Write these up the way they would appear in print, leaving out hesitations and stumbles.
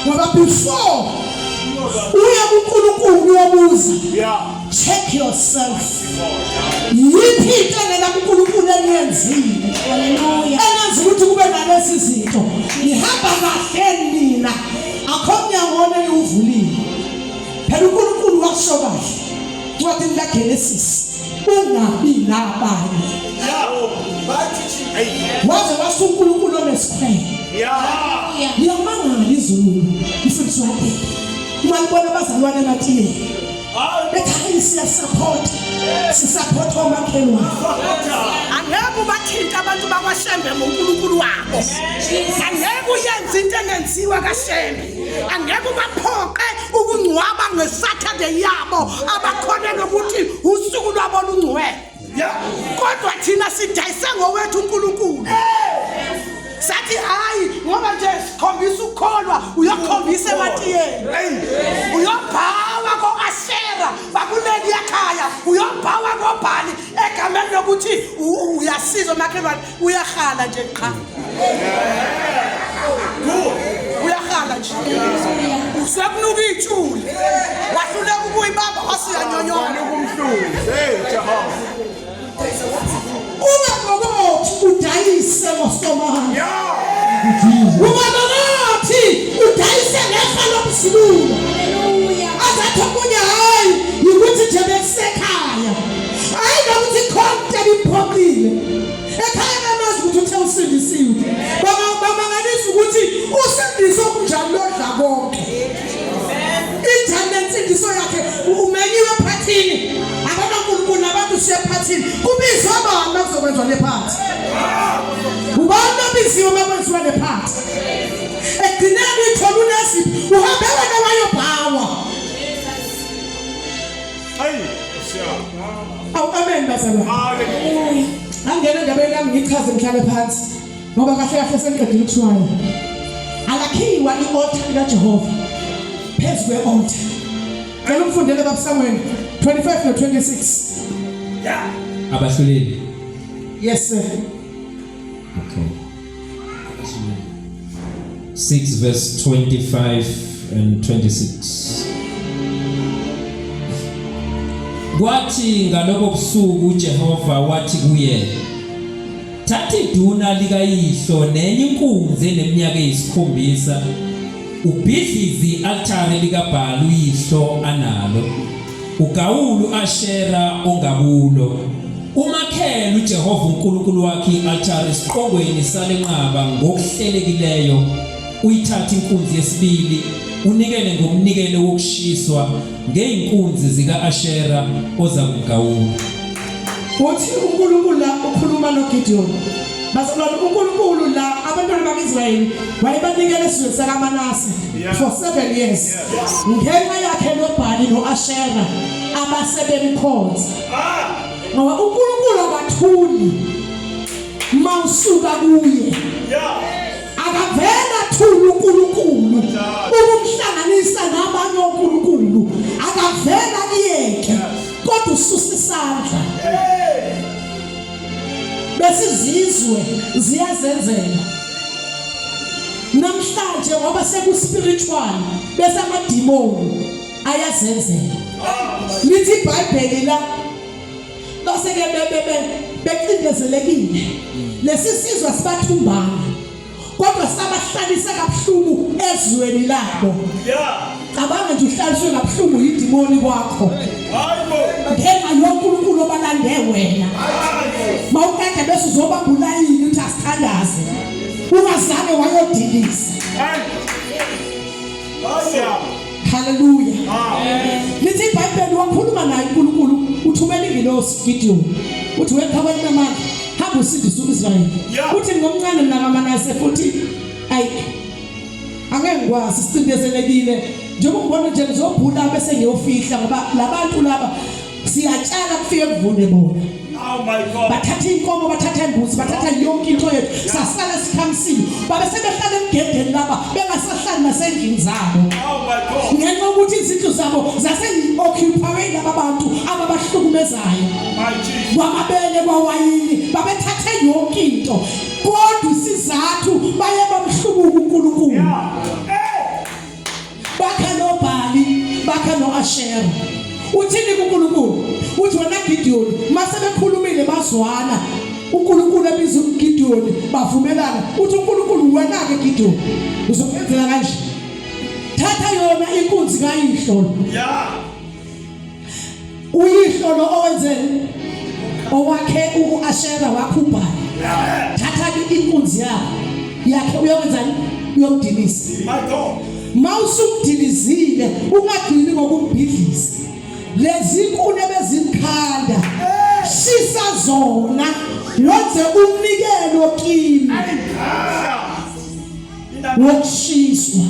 ngoba before uya kuNkulunkulu uyobuza, check yourself. Yiphi into la kuNkulunkulu eniyenzile? Haleluya. Enenza ukuthi kube nalezi zinto. Ngihamba kahle mina. Akho nyangone uvulile. Phela uNkulunkulu washo kahle. Wathi la Genesis ungabi nabanye. Waze wasuka uNkulunkulu onesikhwele. Ngiyamangala izulu ifundiswa lapha. Umalibona abazalwane bathi ekhaya sisupport omakhelwane. Angeke ubathinta abantu bakwaShembe ngoNkulunkulu wabo. Angeke uyenze into engenziwa kaShembe. Angeke ubaphoqe ukungcwaba ngeSaturday yabo abakhona nokuthi usuku lwabo lungcwele. Kodwa thina sidayise ngowethu uNkulunkulu. Sathi hayi ngoba nje sikhombisa ukukholwa uyakhombisa ematiyeni. Uyobhawa koAshera bakuleli yakhaya, uyobhawa koBhali egameni lokuthi uyasiza makhelwane, uyahala nje qha. Uyahala nje. Usekunuka ithuli. Wahluleka ukuyibamba wasiyanyonyona kumhluli. Jehova. Ungabokothi udayise ngosomama. Ungabokothi udayise ngefa lomsilulo. Haleluya. Azathi omunye hayi ukuthi nje besekhaya. Hayi nokuthi konke liphokile. Ekhaya bamazi ukuthi uthe usindisiwe. Bamangalisa ukuthi usindiswe kunjani lodla konke. Injani insindiso yakhe umenyiwe ephathini. AbaNkulunkulu nabantu siyephathini. Kubizwa abantu bakuzokwenza lephathi. Ubani obiziwe bakwenziwa lephathi. Egcineni ithola uNesiphi uhambe wena wayobhawa. Awu amen bazalwane. Haleluya. Angena endabeni yami ngichaze ngihlale phansi ngoba kahle kahle sengiqedile ukushwaya. Alakhiwa i-altar likaJehova phezu kwe-altar. Ngicela ukufundele babuSamuel 25 no 26. Abahluleli. Yes sir. Okay. 6 verse 25 and 26. Kwathi ngaloko busuku uJehova wathi kuye, thatha iduna likayihlo nenye inkunzi eneminyaka eyisikhombisa ubhidlize i-altare likaBhali uyihlo analo, ugawule uAshera ongabulo, umakhele uJehova uNkulunkulu wakhe i-altare esiqongweni salenqaba ngokuhlelekileyo, uyithathe inkunzi yesibili unikele ngomnikelo wokushiswa ngeinkunzi zikaAshera oza kugawula. Uthi uNkulunkulu la ukhuluma noGideon. Bazalwane uNkulunkulu la abantwana bakIsrayeli wayebanikela isizwe sakaManase for 7 years. Ngenxa yakhe noBhali noAshera abasebemkhonza. Ngoba uNkulunkulu akathuli mawusuka kuye. Akavela thula uNkulunkulu ukumhlanganisa nabanye oNkulunkulu. Akavela kuyeke kodwa ususa isandla. Besizizwe ziyazenzela namhlanje ngoba sekuspiritual bese amadimoni ayazenzela. Lithi iBhayibheli la baseke becindezelekile lesisizwe sibathumbana kodwa sabahlalisa kabuhlungu ezweni labo. Cabanga nje uhlaliswe kabuhlungu idimoni kwakho. Ngenxa yoNkulunkulu obalande wena. Mawukade bese uzobabulayini uthi asithandaze. Ungazame wayodilisa. Haleluya. Lithi iBhayibheli wakhuluma naye uNkulunkulu uthumela ingilosi Gideon. Uthi wekhabani namandla hamba usindise uIsrayeli. Uthi ngomncane nakaManase futhi ayi angeke ngikwazi sicindezelekile njengoba ngibona nje ngizobhula bese ngiyofihla ngoba labantu laba siyatshala kufike kuvune bona. Oh my God. Bathatha inkomo bathatha imbuzi bathatha yonke into yethu sasala sikhamisile babe sebehlala emgedeni laba bengasahlali nasendlini zabo. Oh my God. Ngenxa ukuthi izindlu zabo zaseyi-occupy laba bantu ababahlukumezayo. My Jesus. Kwamabele kwawayini babethatha yonke into kodwa isizathu baye bamhlubuka uNkulunkulu. Ashera. Uthini kuNkulunkulu? Uthi wena Gideon, mase bekhulumile bazwana. uNkulunkulu ebiza uGideon bavumelana. Uthi uNkulunkulu wena ke Gideon uzokwenzela kanje. Thatha yona inkunzi kaYihlo. Uyihlo lo owenze owakhe uAshera wakhupha. Thatha inkunzi yakhe uyokwenzani? Uyomdilisa. My God. Mawusumdilizile ungagcini ngokumbhidlisa. Lezi nkuni ebezimkhanda shisa zona wenze umnikelo kimi wokushiswa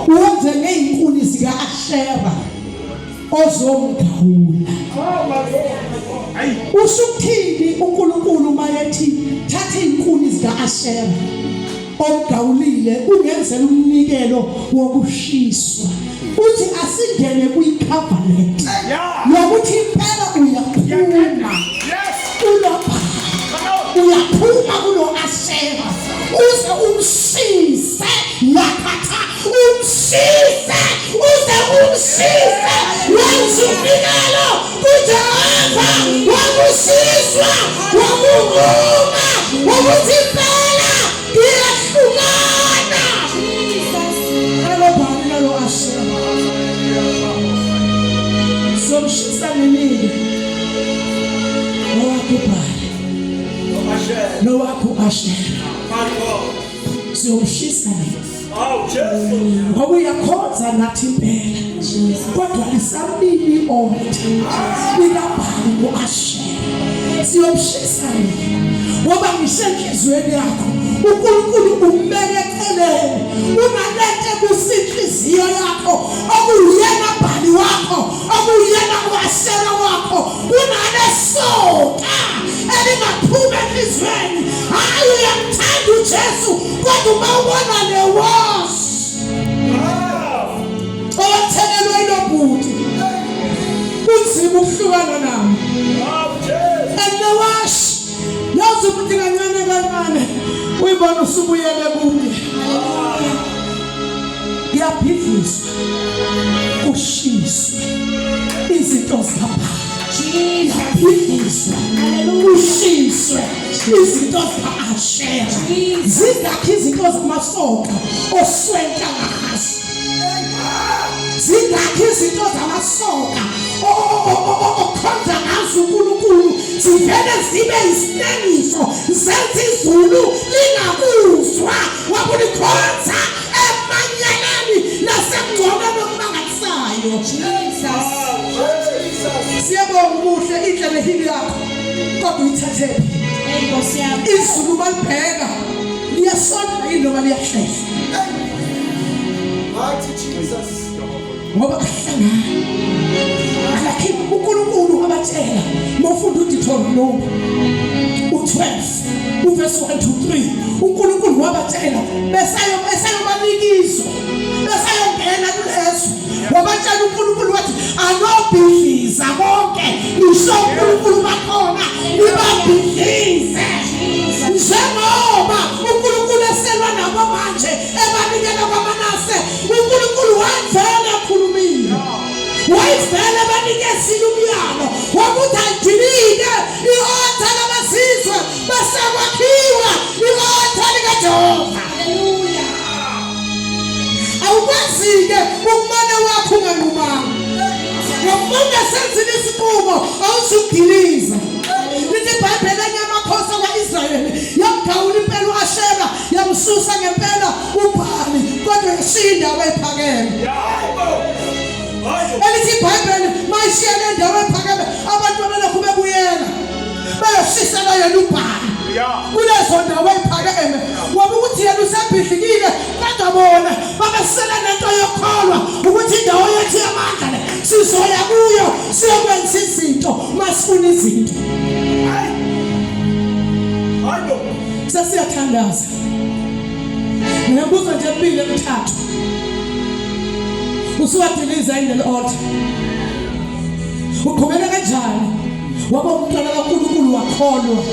wenze ngeinkuni zika Ashera ozomgawula. Usukuthini uNkulunkulu mayethi thatha izinkuni zika Ashera omgawulile ungenzela umnikelo wokushiswa. Uthi asingene kuyicovenant yokuthi impela uyaphuma uyaphuma kulo Ashera uze umshise yakhatha umshise uze umshise wenza umnikelo kuJehova wokushiswa wokuvuma wokuthi impela ngiyahlukana. Alobani nalo Ashera somshisa nini owakubhali nowakho Ashera somshisa ngoba uyakhonza nathi impela kodwa lisamini onke likabhali ku-Ashera siyomshisa ngoba ngisenhlizweni yakho uNkulunkulu umbeke eceleni unalete kusinhliziyo yakho okuyena bhali wakho okuyena uAshera wakho unalesoka elingaphuma enhlizweni. Hayi uyamthanda uJesu kodwa uma ubona lewosi owathelelwe ilobhuti kunzima ukuhlukana nami enewashi yazi ukuthi kancane kancane uyibona usubuyele kude. Ngiyabhidliswa kushiswe izinto zikabhali ngiyabhidliswa kushiswe izinto zika-Ashera zingakho izinto zamasoka oswenta ngazo zingakho izinto zamasoka okhonza ngazo uNkulunkulu zivele zibe isinengiso zenza izulu lingakuzwa wakulikhonza emanyeleni nasemngcwabeni okumangalisayo. Siyabonga ubuhle inhle nehili yakho kodwa uyithathephi Nkosi yami. Izulu malibheka liyasonda inoma liyahlehla. Mighty Jesus. Ngoba ahlangana lakini uNkulunkulu abatshela mofunda uDeuteronomy u12 uverse 1 to 3 uNkulunkulu wabatshela besayobanikizwa besayongena kulezo wabatshela uNkulunkulu wathi anobhidliza bonke nisho uNkulunkulu bakhona nibabhidlize njengoba uNkulunkulu eselwa nabo manje ebanikela kwaManase uNkulunkulu wayevele ekhulumile wayevele banikeza umyalo wokuthi ajilike i-altar labasizwe basekwakhiwa i-altar likaJehova. Haleluya. Awukwazi-ke ukumane wakho ungalumanga ngokumuntu esenzile isinqumo awusudiliza. Lithi iBhayibheli enyamakhosi kwa-Israyeli yamgawula impela u-Ashera yamsusa ngempela uBhali kodwa yashinda wayiphakela. Elithi iBhayibheli mayishiya le ndawo ephakeme abantu babelokhu bebuyela bayoshisela yena uBhali kulezo ndawo ephakeme ngoba ukuthi yena usebhidlikile kodwa bona babesela nento yokholwa ukuthi indawo yethu yamandla le sizoya kuyo siyokwenza izinto masifuna izinto. Sesiyathandaza ngiyabuza nje empilo emithathu usuwadiliza indlela altar uqhubeka kanjani waba umntwana kaNkulunkulu wakholwa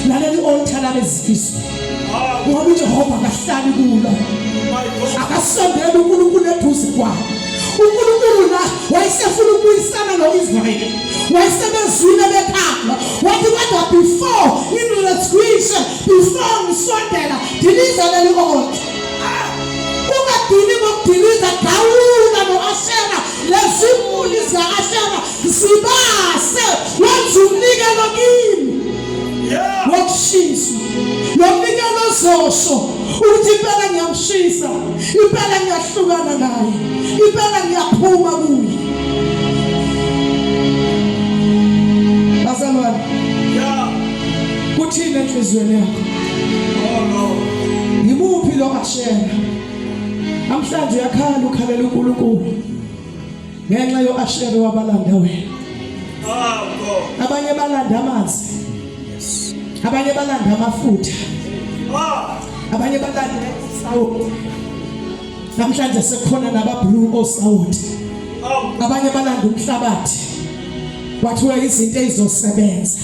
naleli altar labezizwe ngoba uJehova akahlali kulo akasondele uNkulunkulu eduze kwawo uNkulunkulu la wayesefuna ukubuyisana noIsrael wayesebezwile bekhanga wathi kodwa before in-restriction before ngisondela diliza leli altar ungadili ngokudiliza Dawuda no-Ashera lezimuli zika-Ashera zibase wenza umnikelo kimi wokushiswa lo mnikelo zosho ukuthi impela ngiyamshisa impela ngiyahlukana naye impela ngiyaphuma kuye bazalwane kuthini enhlizweni yakho yimuphi lo Ashera namhlanje uyakhala ukhalela uNkulunkulu ngenxa yo-Ashera wabalanda wena abanye balanda amanzi abanye balanda amafutha abanye balanda isawoti namhlanje sekukhona naba-blue osawoti abanye balanda umhlabathi wathiwa izinto ezizosebenza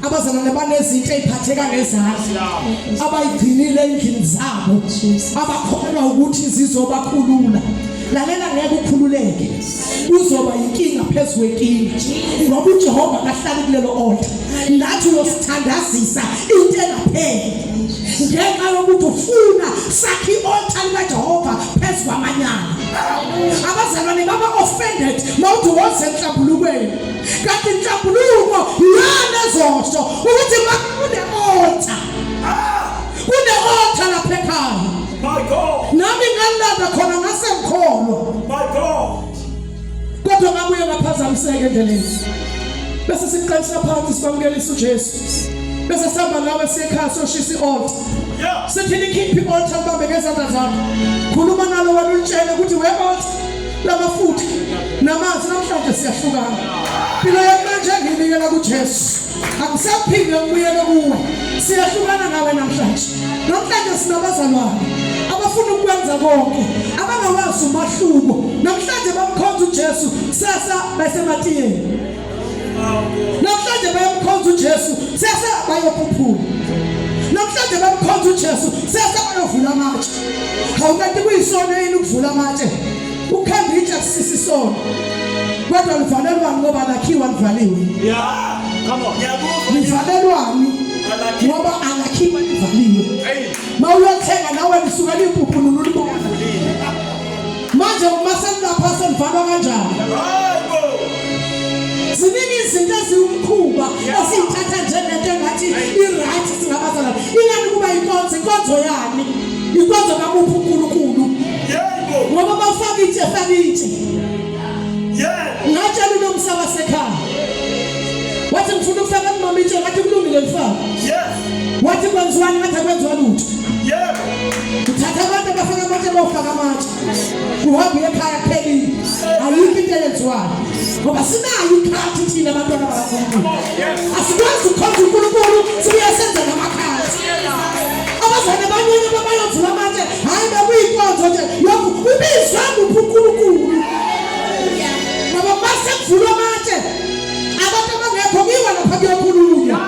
abazalwane banezinto eziphatheka ngezandla abayigcinile endlini zabo abakholwa ukuthi zizobakhulula lalela ngeke ukhululeke uzoba inkinga phezulu kwenkinga ngoba uJehova kahlali kulelo altar nathi uyosithandazisa into engapheli ngenxa yokuthi ufuna sakhi altar kaJehova phezulu kwamanyala abazalwane baba offended mawuthi wonke enhlambulukweni kanti inhlambuluko iyona ezosho ukuthi makune altar lapha ekhaya My God. nami ngalanda khona ngasemkholwa My God. kodwa ngabuye ngaphazamiseka endleleni bese siqalisa phansi sibamukelisa uJesu bese sihamba ngawe sekhaya soshisa i-altar Yeah. sithi likhiphe i-altar libambe ngezandla zakho khuluma nalo wena ulitshele ukuthi we-altar lamafutha namanzi namhlanje siyahlukana impilo yamanje ngiyinikela kuJesu akusaphinde ngibuyele kuwe siyahlukana nawe namhlanje sinabazalwane abafuna ukwenza konke abangawazi umahluko namhlanje bamkhonza uJesu sasa basematiyeni namhlanje bayamkhonza uJesu sasa bayophuphula namhlanje bamkhonza uJesu sasa bayovula amatshe awukanti kuyisono yini ukuvula amatshe ukhanda itshe kusisa isono kodwa livalelwani ngoba lakhiwa livaliwe Yeah. Come on. Yeah. livalelwani ngoba alakhiwa livaliwe mawuyothenga nawe lisuka liphuphulo libona manje umaselapha selivalwa kanjani ziningi izinto eziwumkhuba esiyithatha njengento engathi i-right singabazalwane ingani kuba inkonzo yani inkonzo kamuphi uNkulunkulu ngoba bafaka itshe ngatshela unomsaba sekhaya wathi ngifuna ukufaka imama itshe ngathi kulungile lifaka wathi kwenziwani ngathi akwenziwa lutho uthatha abantu abafaka amatshe bawufaka amatshe uhambe uye ekhaya kuphelile ayikho into eyenziwayo ngoba sinayo ikhathi thina abantwana bakaNkulunkulu asikwazi ukukhonza uNkulunkulu sibuye senze namakhaya abazane banyonye babayovula amatshe hayi bekuyinkonzo nje ubizwa nguphi uNkulunkulu ngoba mase kuvulwa amatshe abantu abangekho kiwa lapha kuyokhulunywa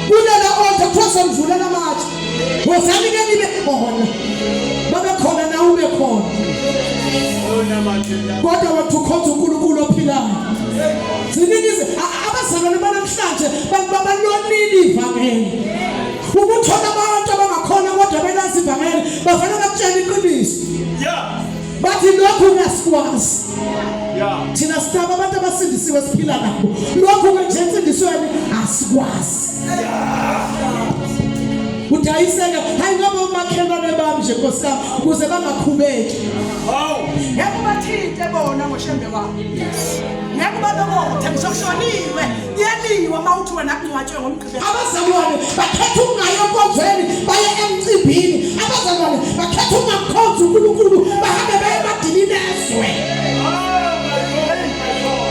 kulela altar kuthiwa samvulela amatshe wozani ke nibe khona babe khona nawe ube khona kodwa wathi ukhonza uNkulunkulu ophilayo ziningi abazalwane banamhlanje babalonile ivangeli ukuthola abantu abangakhona kodwa belazi ivangeli bafanele bakutshela iqiniso bathi lokhu ungasikwazi thina sitaba abantu abasindisiwe siphila nabo lokhu nje insindisweni asikwazi udayiseke hayi ngoba umakhelwane bami nje Nkosi yami ukuze bangakhubeki yebo bathinte bona ngoshembe kwabo yebo balokothe ngisoshoniwe yeliwa mawuthi wena kungcwatshwe ngomgqibelo abazalwane bakhetha ukungayo enkonzweni baye emcimbini abazalwane bakhetha ukungamkhonza uNkulunkulu bahambe baye emadilini ezwe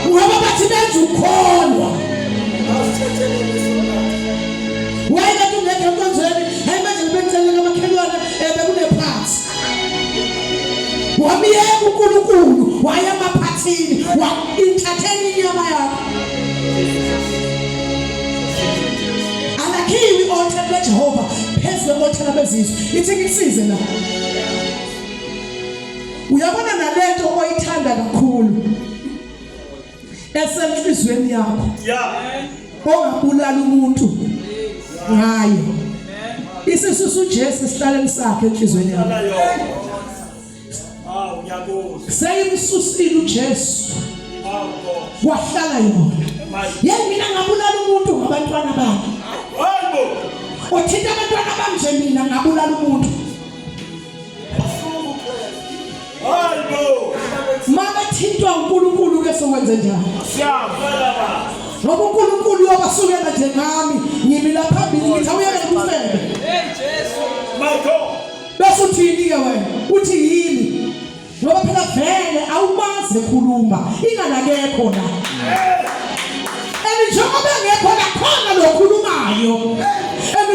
ngoba bathi benza ukholwa wena kungekho enkonzweni hayi manje ngibetshela amakhelwane bekunephathi wamiyeka uNkulunkulu waya emaphathini wa-entertain inyama yakho alakhiwi i-altar kaJehova phezu kwe-altar bezizwe ithi ngikusize la uyabona nalento oyithanda kakhulu esenhlizweni yakho Yeah. ongabulala umuntu ngayo. Isisusu uJesu sihlaleni sakhe enhlizweni yakho. Ala yo. Ngiyabuzwa. Seyimsusile uJesu Hawu. wahlala yona. Yena mina ngabulala umuntu ngabantwana bami. Hayibo. Uthinta abantwana bami nje mina ngabulala umuntu. Hayibo. Mama thintwa uNkulunkulu ke sokwenze njalo. Siyabala. Ngoba uNkulunkulu yobasukela nje ngami ngimi la phambili ngithi awuyeke ukufebe. My God. Bese uthini ke wena? Uthi yini? Ngoba phela vele awumazi ekhuluma ingalakekho la. Njengoba ngekho lakhona lokhulumayo.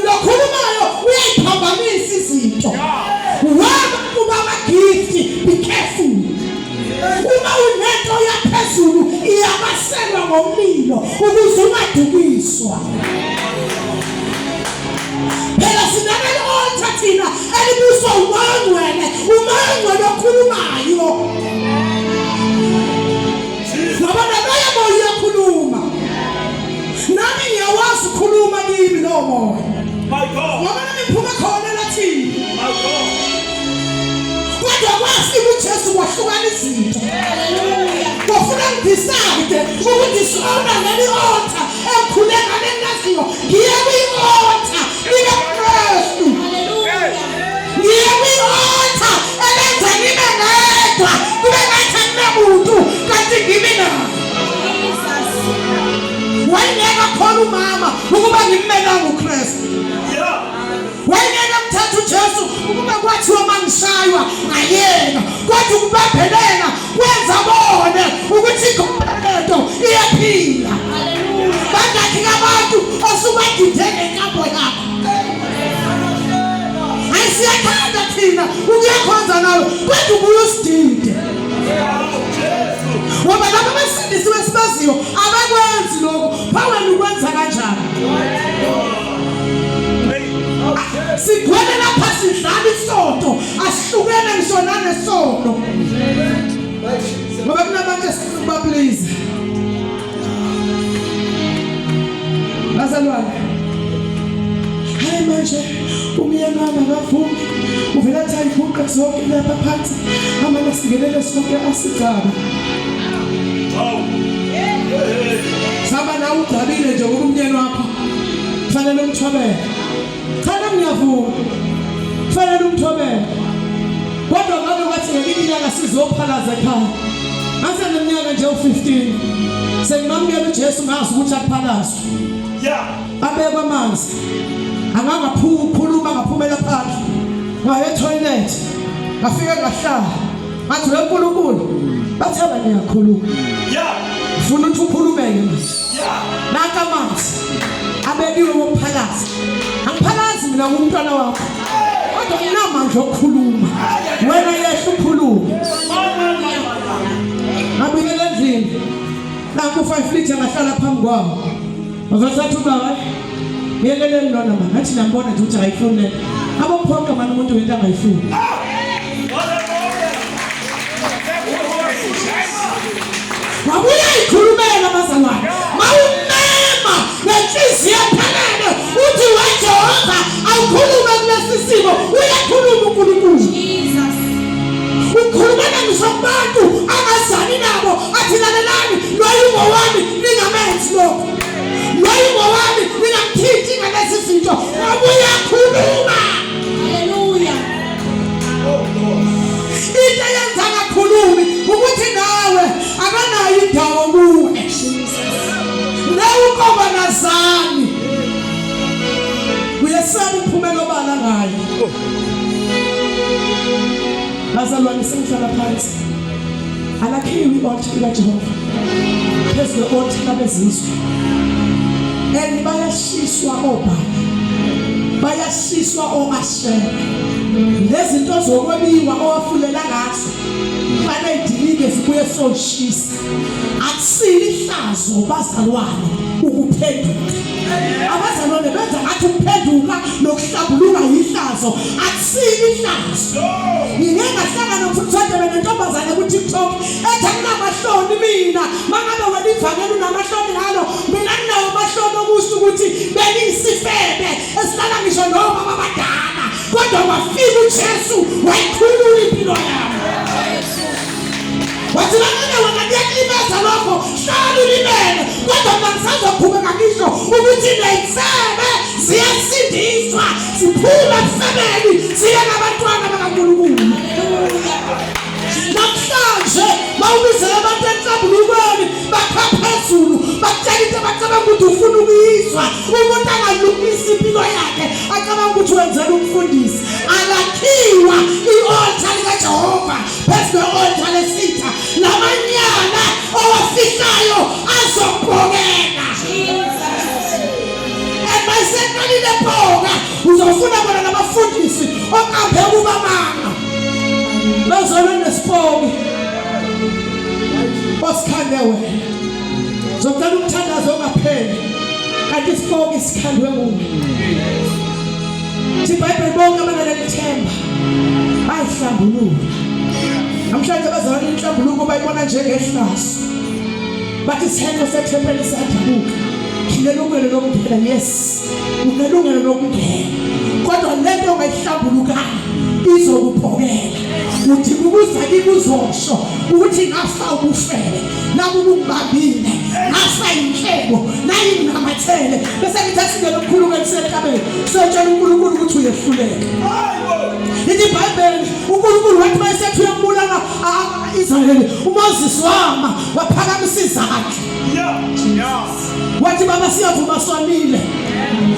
Lokhulumayo uyayiphambanisa izinto. Waba kuba ama-gift, be careful. Uma unento yaphezulu iyabaselwa ngomlilo ukuze ungadukiswa. Phela sinabele altar thina elibuswa umangwele okhulumayo. Ngoba nabaya moya uyakhuluma. Nami ngiyawazi ukukhuluma kimi lo moya. My God. Ngoba nami ngiphuma khona lathini. My God. Kodwa kwasi uJesu wahlukana izinto. Kufuna ngidecide ukuthi sona leli altar ekhuleka lenaziyo ngiye kwi-altar likaKristu. Ngiye kwi-altar elenza ngibe ngedwa kube ngathi anginamuntu kanti ngimi naye. Wayengeka khona umama ukuba ngimmelanga uKristu. Yeah. Wayengeka mthatha uJesu ukuba kwathiwa mangishaywa ngayena. Kwathi ukubaphelela kwenza bone ukuthi ikhonto iyaphila. Bangathi abantu osubagidele inkambo yakho. Ayisiyakhanda thina ukuyakhonza nawe kodwa ubuye usidide. Ngoba laba abasindisiwe sibaziyo abakwenzi lokho phawena ukwenza kanjani. Sigwele lapha sidlala isonto asihlukene ngisho nanesonto. Ngoba kunabantu esikuba please. Bazalwane. Hayi manje umyeni wami akavumi. Uvelathi ayiphuqa zonke lapha phansi. Amane singelele sonke asigaba. Saba na ugabile nje ngoba umyeni wakho kufanele umthobele. Khana ngiyavuma. Kufanele umthobele. Kodwa ngabe kwathi ngelinye inyanga sizophalaza ekhaya. Ngase neminyaka nje u15. Sengimamukela uJesu ngazi ukuthi akuphalazwe. Yeah. Abekwa amanzi. Angangaphuma ngaphumela phandle. Ngaye toilet. Ngafika ngahlala. Ngathi weNkulunkulu bathaba niyakhuluma. Yeah. Ufuna ukuthi ukhulumeke manje. Yeah. Naka amanzi. Abekiwe ukuphalaza. Angiphalazi mina umntwana wakho. Kodwa nginamandla okukhuluma. Wena yehla ukhuluma. Ngabikela endlini. Nakho 5 litre ngahlala phambi kwami. Wazathi ubaba ngiyekeleni lona manje ngathi nambona nje ukuthi ayifuni. Abophoqa manje umuntu wento angayifuni. Wabuya ikhulumela bazalwane. Mawumema nenhliziyo ephelele uthi weJehova awukhuluma kulesi simo uyakhuluma uNkulunkulu. Jesus. Ukhuluma ngisho kubantu angazani nabo athi lalelani loyingo wami ningamenzi lokho. Loyingo wami ningamthinti ngalesi zinto. Wabuya khuluma. Hallelujah. Into yenza ngakhulumi ukuthi nawe akanayo indawo kuwe. Nawe ukoba nazani. Uyesaba umphumela obala ngayo. Bazalwane sengihlala phansi. Alakhiwe i-altar kaJehova. Phezu kwe-altar labezizwe. And bayashiswa obaba. Bayashiswa oMashera. Lezi zinto zokwebiwa owafulela ngazo. Kufanele idilike zibuye soshisa. Akusile ihlazo bazalwane ukuphenduka. Abazalwane benza ngathi ukuphenduka nokuhlambuluka yihlazo. Akusile ihlazo. Ngike ngahlangana nomfundisi nentombazane ku TikTok ethi akunamahloni mina. mina mangabe wena ivangeli unamahloni ngalo mina nginawo amahloni okusho ukuthi benisifebe esilala ngisho noma abadala kodwa wafika uJesu wayikhulula impilo yami wathi bangene wena kuyakulimaza lokho hlala ulimele kodwa mangisazoqhubeka ngisho ukuthi neyisebe ziyasindiswa siphuma kufamily siya nabantwana bakaNkulunkulu namhlanje mawubizela abantu enhlambulukweni bakha phezulu bakutshela into abacabanga ukuthi ufuna ukuyizwa umuntu angalungisa impilo yakhe acabanga ukuthi wenzela umfundisi akakhiwa i-altar likaJehova phezu kwe-altar lesitha lamanyala owafihlayo azobhokeka mayiseqalile bhoka uzofuna bona nabafundisi oqaphe kuba manga bazona nespoki osikhande wena zocela umthandazo ongapheli kanti ispoki sikhandwe nguwe iBhayibheli bonke abanalethemba ayihlambulula namhlanje bazalwane inhlambuluko bayibona njengehlazo bathi isihelo sethempeli siyadabuka unelungelo lokungena yes unelungelo lokungena kodwa lento ongayihlambulukanga izokubhokela uthi kubuza kuzosho ukuthi ngafa ubufele nabo ubungabile ngafa inhlebo nayingamathele bese ngithathile lokukhuluma kusehlabeni sotshela uNkulunkulu ukuthi uyehluleka iBhayibheli uNkulunkulu wathi mayesethi uyambulala Israyeli uMoses wama waphakamisa izandla wathi baba siyavuma sonile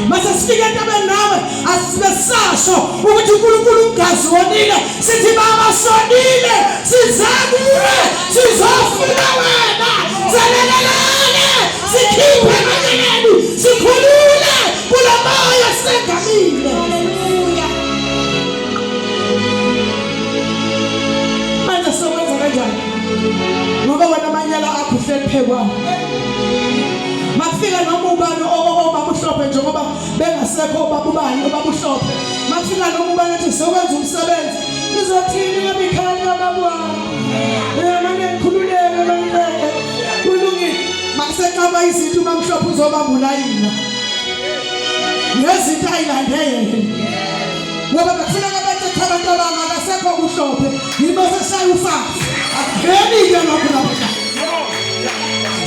mase sifike entabeni nawe asibesasho ukuthi uNkulunkulu ungazonile sithi baba sonile sizakuwe sizofuna wena zelelelele sikhiphe emanyaneni sikhulule kula moya sengamile haleluya manje sowenza kanjani ngoba wena amanyala akho uhleliphekwa mafika noma ubani obabuhlophe njengoba bengasekho obabubani obabuhlophe mafika noma ubani ethi sokwenza umsebenzi izothini ngabikhanya babwana manje ngikhululeke bangeke kulungile makuseqaba izinto bamhlophe uzobabula yina nezinto ayilandele ngoba bekufuneka bathi abantu abangakasekho kuhlophe yibo seshaye ufazi akubeni-ke lokho lapha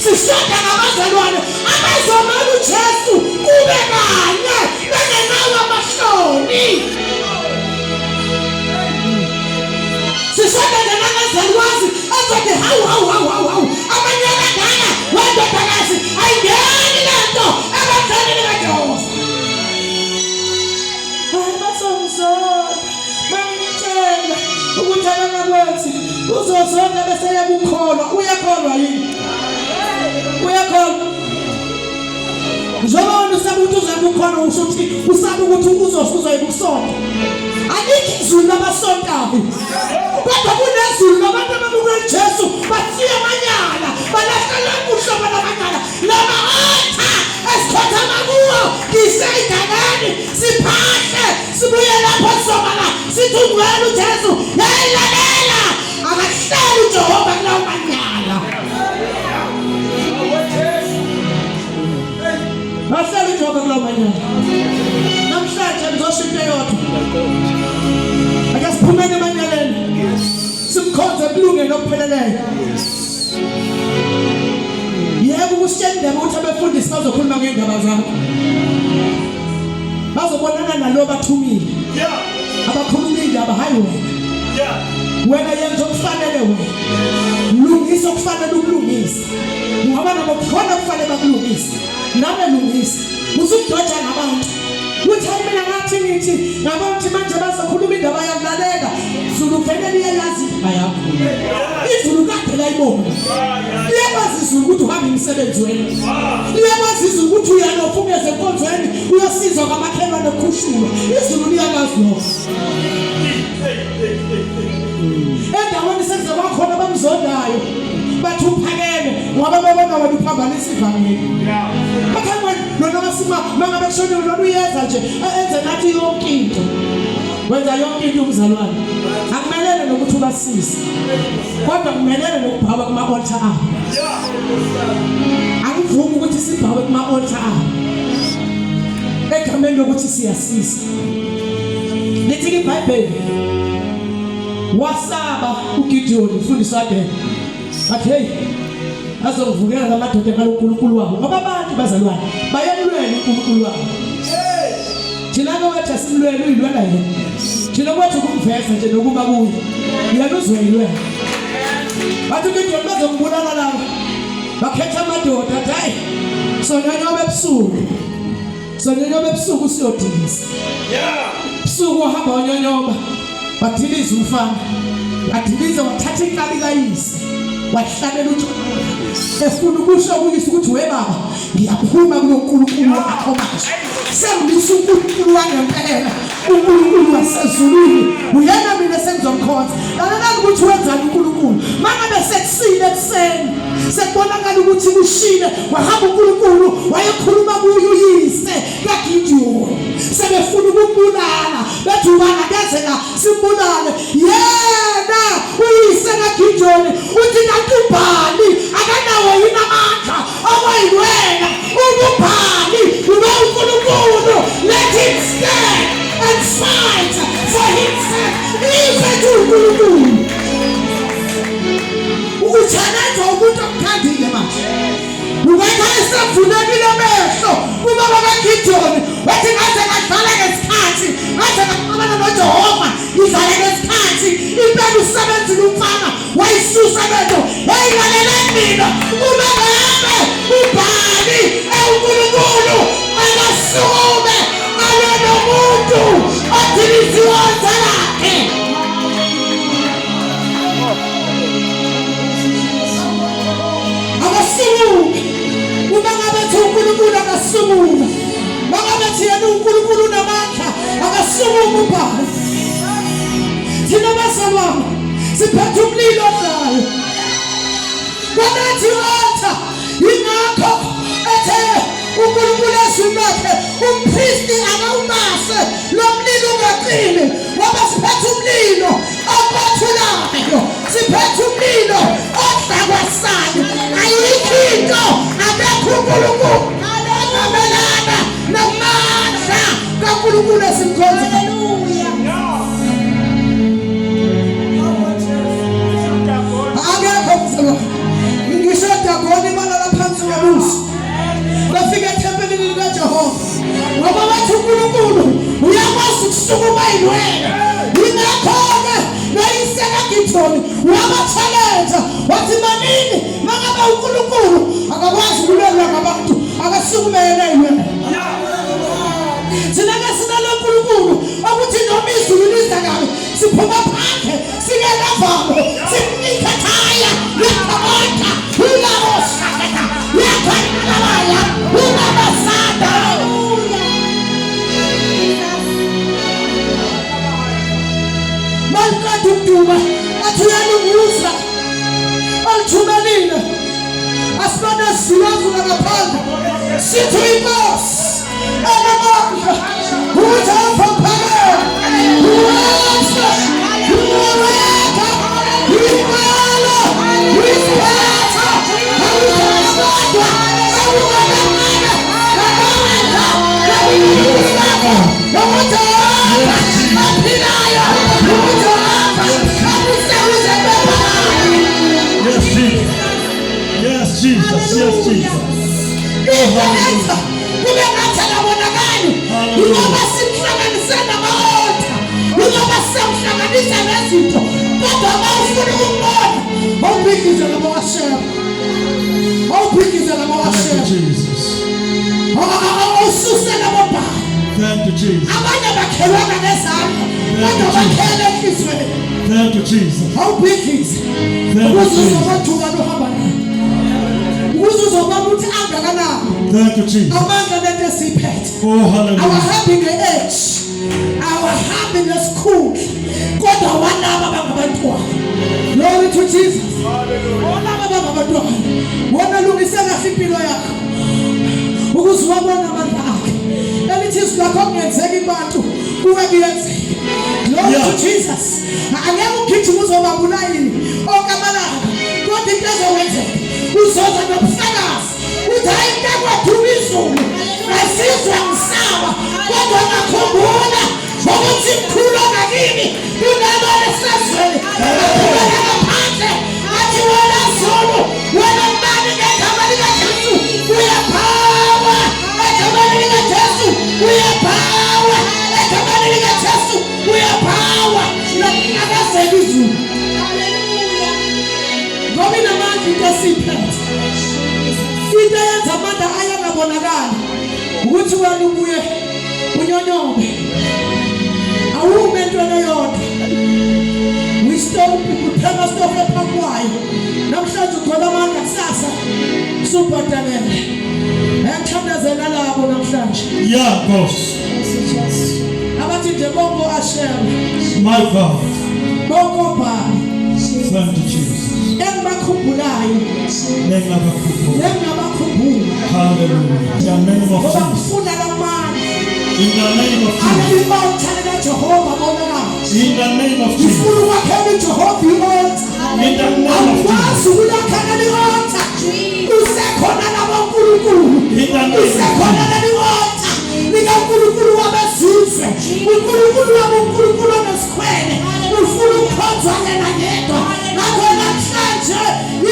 sishada nabazalwane abazomela uJesu kube kanye bengenawo amahloni sishada nabazalwazi azothi hawu abanyana ngana wendodakazi ayingeni lento abazalwane bakaJehova basomzona bangitshela ukuthi abangakwenzi uzozonke bese yakukholwa uyakholwa yini uyakholwa njengoba usaba ukuthi uzakukhona usho ukuthi usaba ukuthi uzofuzwa yikusonto alikho izulu labasontayo kodwa kunezulu labantu ababuka uJesu basiya amanyala balahlela uhlolo lamanyala lama altar esikhothama kuwo ngiseyigagani siphahle sibuye lapho sobala sithi ungwela uJesu yayilalela akahleli uJehova kulawo manyala bahleli uJehova kulawo manyala namhlanje ngizosho into eyodwa ake siphumele emanyaleni simkhonze kulungele okupheleleyo yebo kusitshela ukuthi abefundisi bazokhuluma ngendaba zakho bazobonana nalo bathumile abakhuluma indaba hayi wena yenza okufanele wena lungisa okufanele ukulungisa ngoba nabo khona okufanele bakulungise nawe lungisa usudoja nabantu uthi mina ngathi ngithi ngabantu manje bazokhuluma indaba yakulalela izulu vele liyayazi ayakho izulu kade layibona liyakwazi izulu ukuthi uhambe umsebenzi wena liyakwazi izulu ukuthi uyanofungeze enkonzweni uyosizwa kwamakhelwane ekhushulwa izulu liyakwazi lokho endaweni senze bakhona bamzondayo bathi uphakeme ngoba bebona wena uphambanisa ivangeli bakhamwe lona basima mangabe kushonile lona uyeza nje enze nathi yonke into wenza yonke into umzalwane akumelene nokuthi ubasise kodwa kumelene nokubhawa kuma altar abo angivumi ukuthi sibhawe kuma altar abo egameni lokuthi siyasisa lithi iBhayibheli wasaba uGideon ufundiswa ade bathi hey azovukela lamadoda kaNkulunkulu wabo ngoba abantu bazalwane bayelulweni uNkulunkulu wabo thina kwathi asimlwele uyilwela yena thina kwathi ukumveza nje nokuba kuye yena uzwelwe bathi uGideon bazombulala laba bakhetha amadoda athi hayi sonyanyobe ebusuku siyodilisa ebusuku uhamba wanyonyoba badiliza umfana badiliza wathatha inkabi kayise wahlabela utshwala efuna ukusho kuyise ukuthi we baba ngiyaphuma kuNkulunkulu wakho manje sengilisa uNkulunkulu wangempela uNkulunkulu wasezulwini uyena mina sengizomkhonza lalela ukuthi wenzani uNkulunkulu mangabe sekusile ekseni sekubonakala ukuthi kushile wahamba uNkulunkulu wayekhuluma kuye uyise kaGideon sebefuna ukumbulala bethi ubani akaze la simbulale yena uyise kaGideon uthi nakubani akanawo yini amandla okwayilwela ububhali uNkulunkulu let him stand and fight for himself even uNkulunkulu ukuchallenge umuntu okuthandile manje ubeka esavulekile amehlo ubaba kaGideon wathi ngaze ngadlala ngesikhathi ngaze ngaqabana noJehova ngidlala ngesikhathi impela usebenzile umfana wayisusa lento hey laleleni mina uma ngabe ubhali uNkulunkulu akasume ale nomuntu odiliziwe lakhe akasume uma ngabe uNkulunkulu akasume mangabe thina uNkulunkulu namandla akasume ubhali thina bazalwane siphethe umlilo odlayo kwanathi altar ingakho ethe uNkulunkulu esumakhe umpristi akawumase lo mlilo ungaqini ngoba siphethe umlilo ophathulayo siphethe umlilo odlakwasayo ayikho into abekho uNkulunkulu amelana namandla kaNkulunkulu esimkhonza haleluya ngisho Dagoni balala phansi kobuso bafika ethempelini likaJehova ngoba bathi uNkulunkulu uyakwazi ukusukuma ilwele ingakho-ke noyise kaGideon waba-challenge wathi manini mangabe uNkulunkulu akakwazi ukulwela ngabantu akasukumele ilwele thina-ke sinalo uNkulunkulu ukuthi noma izulu liza kabi siphuma phandle singenavalo simnikekhaya yakhabota ulabosakeka yakhanalabaya ulabasada malikade ukuduma athi uyalunguza alithumelile asibane silazula ngaphandle sithi inkosi enamandla uJehova phakeme uweza uweka imalo uweza awukamadwa awukamana Yes, Jesus. Yes, Jesus. Thank you, Jesus. Thank you, Jesus. Thank you, Jesus. How big is it? Thank you, Jesus. Thank you, Jesus. Oh, hallelujah. Our happiness, our happiness school. God, glory to Jesus. Ukuzwabona amandla akhe elithi sizakho kungenzeka ibantu kuwe kuyenzeka Glory Yeah. to Jesus. Angeke ugijima uzobabula yini okabalaka kodwa into ezowenzeka uzoza nobufakazi uthi hayi ntakwaduma izulu ngasizwa ngisaba kodwa ngakhumbula ukuthi mkhulu ngakini kunalo lesizweni aphumela ngaphandle athi wena zulu wena mbani ngegama likaJesu uyaphawa egameni likaJesu uyaphawa egameni likaJesu uyaphawa nakazela izulu ngoba inamandla into esiyiphethe into yenza amandla ayangabonakali ukuthi wena ubuye unyonyobe awume entweni eyodwa uphela stofe phakwayo namhlanje ugcola amandla kusasa subhadalele ayathandazela labo namhlanje Yeah, boss. abathi nje bonke ashera My God. bonke obhala Thank you, Jesus. engibakhumbulayo Name of a engingabakhumbula Hallelujah. In the name of ngoba Jesus. ngifuna lamandla In the name of Jesus. alelibotha likaJehova bonakala In the name of Jesus. ngifuna ukwakhela uJehova ibotha In the name of Jesus. akwazi ukulakhela libotha usekhona labonkulunkulu In the name of usekhona Jesus. lelibotha likankulunkulu wabezizwe unkulunkulu wabonkulunkulu onesikhwele ufuna ukukhonzwa yena yedwa ngakho namhlanje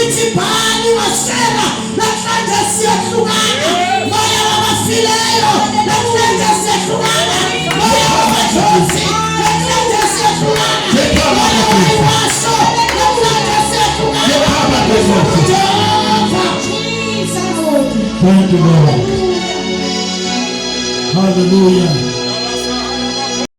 ithi bhali washela namhlanje siyahlukana moya wabafileyo namhlanje siyahlukana moya wamadlozi namhlanje siyahlukana moya wayiwasho namhlanje siyahlukana Jehova Thank you, Lord. Hallelujah.